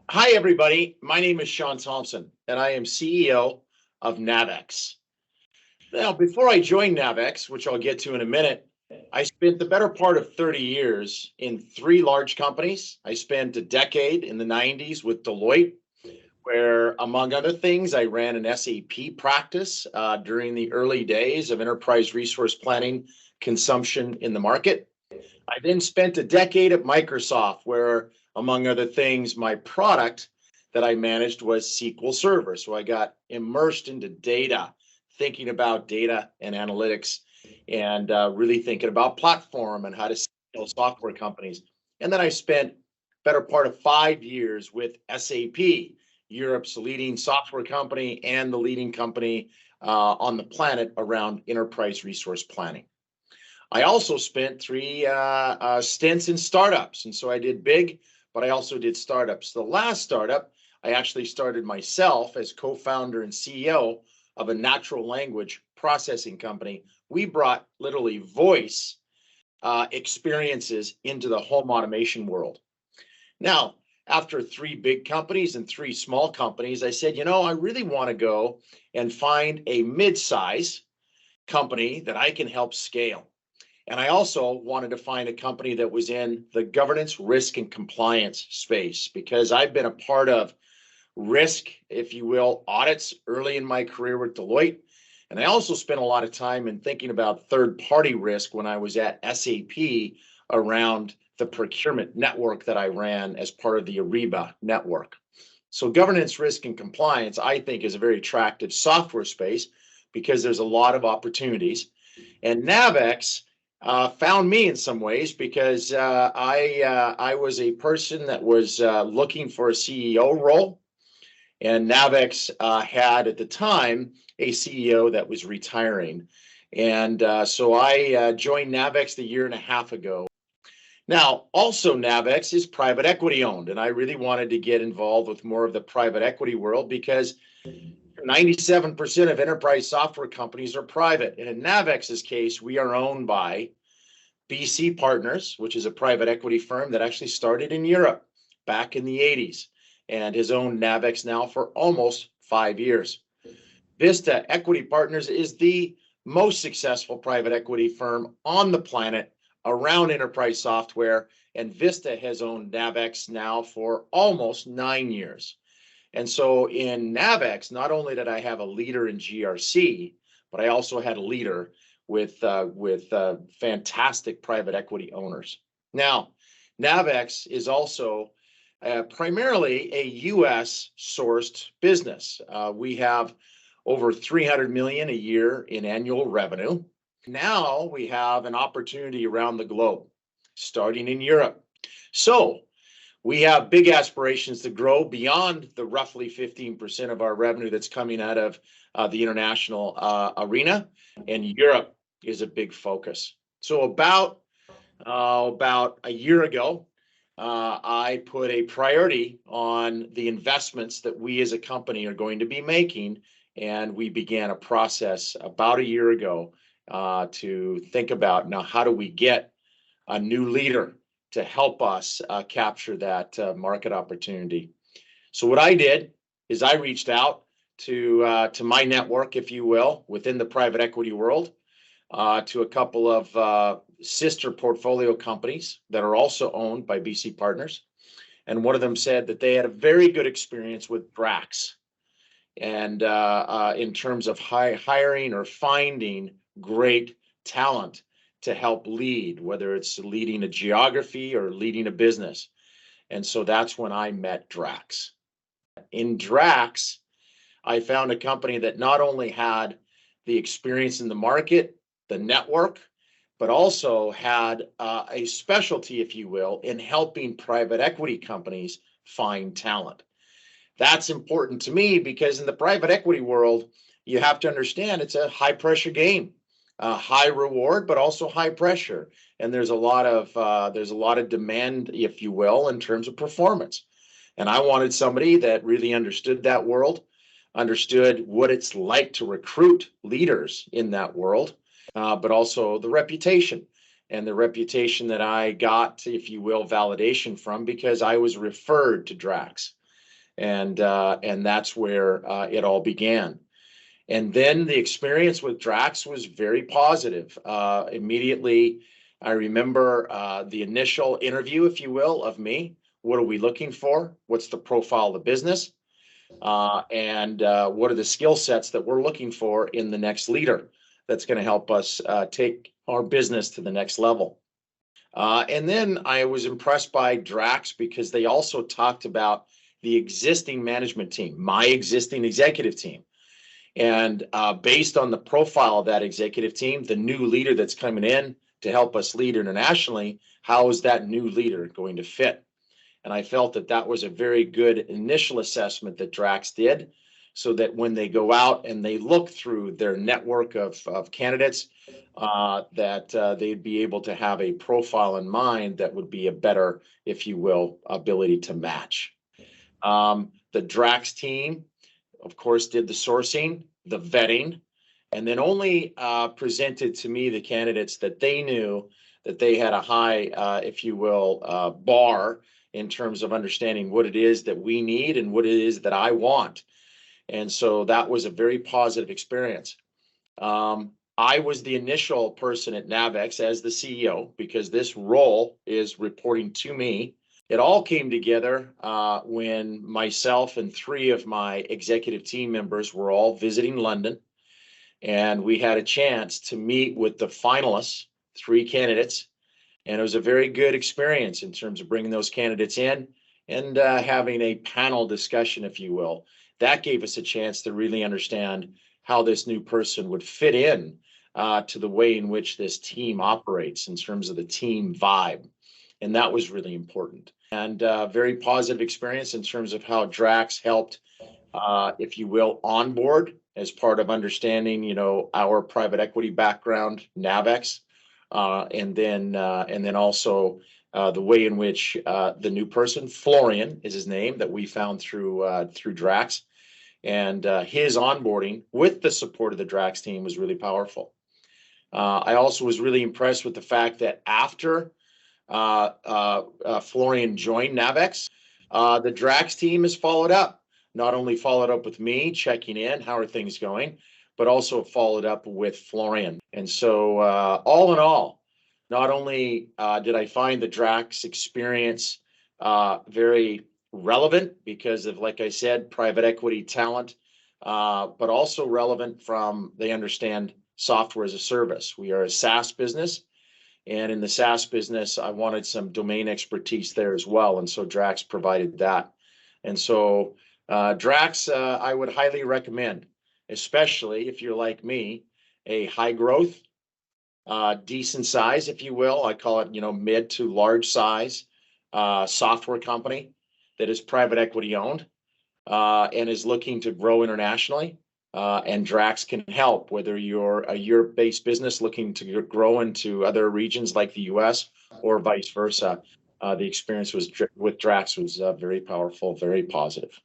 Hi, everybody. My name is Sean Thompson, and I am CEO of Navex. Now, before I joined Navex, which I'll get to in a minute, I spent the better part of 30 years in three large companies. I spent a decade in the 90s with Deloitte, where, among other things, I ran an SAP practice during the early days of enterprise resource planning consumption in the market. I then spent a decade at Microsoft, where, among other things, my product that I managed was SQL Server. So I got immersed into data, thinking about data and analytics, and really thinking about platform and how to scale software companies. And then I spent better part of 5 years with SAP, Europe's leading software company and the leading company on the planet around enterprise resource planning. I also spent three stints in startups. And so I did big, but I also did startups. The last startup, I actually started myself as co-founder and CEO of a natural language processing company. We brought literally voice experiences into the home automation world. Now, after three big companies and three small companies, I said, I really want to go and find a mid-size company that I can help scale. And I also wanted to find a company that was in the governance, risk, and compliance space, because I've been a part of risk, if you will, audits early in my career with Deloitte. And I also spent a lot of time in thinking about third-party risk when I was at SAP around the procurement network that I ran as part of the Ariba network. So governance, risk, and compliance, I think, is a very attractive software space because there's a lot of opportunities. And Navex found me in some ways because I was a person that was looking for a CEO role, and Navex had at the time a CEO that was retiring, and so I joined Navex a year and a half ago. Now, also Navex is private equity owned, and I really wanted to get involved with more of the private equity world because 97% of enterprise software companies are private. And in Navex's case, we are owned by BC Partners, which is a private equity firm that actually started in Europe back in the 80s and has owned Navex now for almost 5 years. Vista Equity Partners is the most successful private equity firm on the planet around enterprise software, and Vista has owned Navex now for almost 9 years. And so in Navex, not only did I have a leader in GRC, but I also had a leader with fantastic private equity owners. Now, Navex is also primarily a U.S. sourced business. We have over 300 million a year in annual revenue. Now we have an opportunity around the globe, starting in Europe. So we have big aspirations to grow beyond the roughly 15% of our revenue that's coming out of the international arena, and Europe is a big focus. So about a year ago, I put a priority on the investments that we as a company are going to be making, and we began a process about a year ago to think about, now, how do we get a new leader to help us capture that market opportunity. So what I did is I reached out to my network, if you will, within the private equity world, to a couple of sister portfolio companies that are also owned by BC Partners. And one of them said that they had a very good experience with Drax. And in terms of hiring or finding great talent to help lead, whether it's leading a geography or leading a business. And so that's when I met Drax. In Drax, I found a company that not only had the experience in the market, the network, but also had a specialty, if you will, in helping private equity companies find talent. That's important to me because in the private equity world, you have to understand it's a high pressure game. High reward, but also high pressure, and there's a lot of demand, if you will, in terms of performance. And I wanted somebody that really understood that world, understood what it's like to recruit leaders in that world, but also the reputation, and the reputation that I got, if you will, validation from, because I was referred to Drax. and that's where it all began. And then the experience with Drax was very positive. Immediately, I remember the initial interview, if you will, of me. What are we looking for? What's the profile of the business? And what are the skill sets that we're looking for in the next leader that's going to help us take our business to the next level? And then I was impressed by Drax because they also talked about the existing management team, my existing executive team. And based on the profile of that executive team, the new leader that's coming in to help us lead internationally, how is that new leader going to fit? And I felt that that was a very good initial assessment that Drax did, so that when they go out and they look through their network of candidates, that they'd be able to have a profile in mind that would be a better, if you will, ability to match. The Drax team, of course, did the sourcing, the vetting, and then only presented to me the candidates that they knew that they had a high, if you will, bar in terms of understanding what it is that we need and what it is that I want. And so that was a very positive experience. I was the initial person at NAVX as the CEO because this role is reporting to me. It all came together when myself and three of my executive team members were all visiting London, and we had a chance to meet with the finalists, three candidates, and it was a very good experience in terms of bringing those candidates in and having a panel discussion, if you will. That gave us a chance to really understand how this new person would fit in to the way in which this team operates in terms of the team vibe. And that was really important. And very positive experience in terms of how Drax helped, if you will, onboard as part of understanding, our private equity background, NAVX, and then also the way in which the new person, Florian is his name, that we found through Drax, and his onboarding with the support of the Drax team was really powerful. I also was really impressed with the fact that after Florian joined NAVX, the Drax team has followed up. Not only followed up with me, checking in, how are things going, but also followed up with Florian. And so all in all, not only did I find the Drax experience very relevant because of, like I said, private equity talent, but also relevant from they understand software as a service. We are a SaaS business. And in the SaaS business, I wanted some domain expertise there as well. And so Drax provided that. And so Drax, I would highly recommend, especially if you're like me, a high growth, decent size, if you will. I call it, mid to large size software company that is private equity owned and is looking to grow internationally. And Drax can help, whether you're a Europe-based business looking to grow into other regions like the US or vice versa. The experience with Drax was very powerful, very positive.